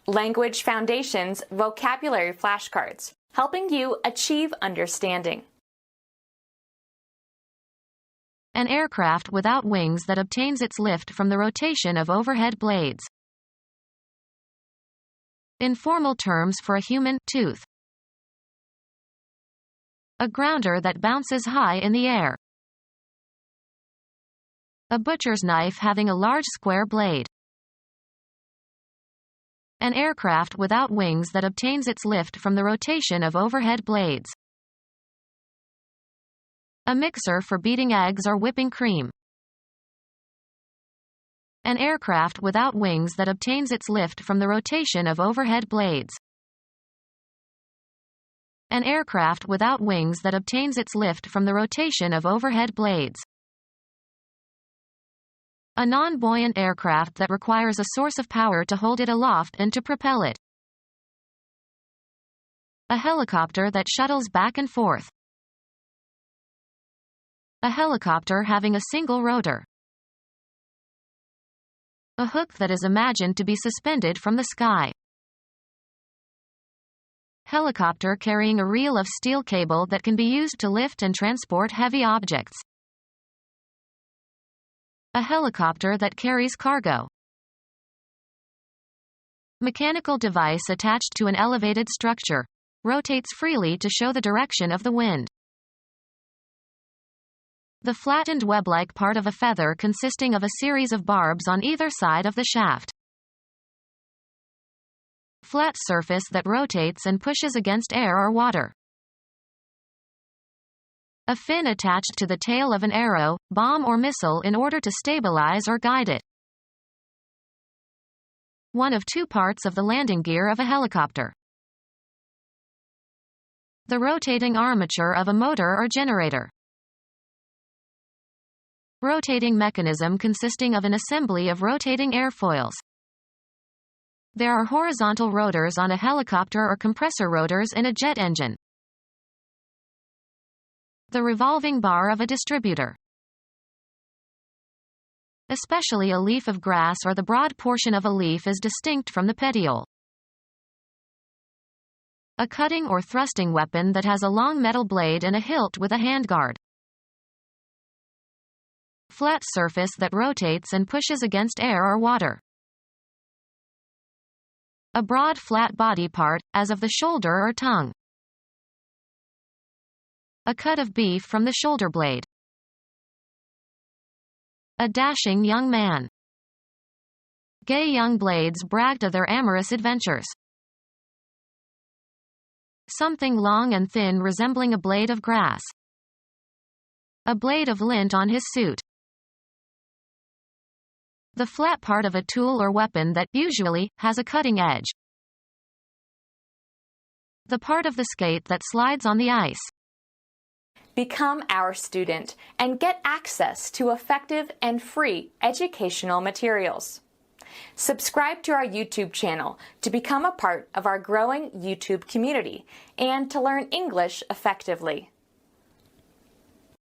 Language Foundations Vocabulary Flashcards, helping you achieve understanding. An aircraft without wings that obtains its lift from the rotation of overhead blades. Informal terms for a human tooth. A grounder that bounces high in the air. A butcher's knife having a large square blade. An aircraft without wings that obtains its lift from the rotation of overhead blades. A mixer for beating eggs or whipping cream. An aircraft without wings that obtains its lift from the rotation of overhead blades. An aircraft without wings that obtains its lift from the rotation of overhead blades. A non-buoyant aircraft that requires a source of power to hold it aloft and to propel it. A helicopter that shuttles back and forth. A helicopter having a single rotor. A hook that is imagined to be suspended from the sky. Helicopter carrying a reel of steel cable that can be used to lift and transport heavy objects. A helicopter that carries cargo. Mechanical device attached to an elevated structure. Rotates freely to show the direction of the wind. The flattened web-like part of a feather consisting of a series of barbs on either side of the shaft. Flat surface that rotates and pushes against air or water. A fin attached to the tail of an arrow, bomb or missile in order to stabilize or guide it. One of two parts of the landing gear of a helicopter. The rotating armature of a motor or generator. Rotating mechanism consisting of an assembly of rotating airfoils. There are horizontal rotors on a helicopter or compressor rotors in a jet engine. The revolving bar of a distributor. Especially a leaf of grass or the broad portion of a leaf is distinct from the petiole. A cutting or thrusting weapon that has a long metal blade and a hilt with a handguard. Flat surface that rotates and pushes against air or water. A broad flat body part, as of the shoulder or tongue. A cut of beef from the shoulder blade. A dashing young man. Gay young blades bragged of their amorous adventures. Something long and thin resembling a blade of grass. A blade of lint on his suit. The flat part of a tool or weapon that, usually, has a cutting edge. The part of the skate that slides on the ice. Become our student and get access to effective and free educational materials. Subscribe to our YouTube channel to become a part of our growing YouTube community and to learn English effectively.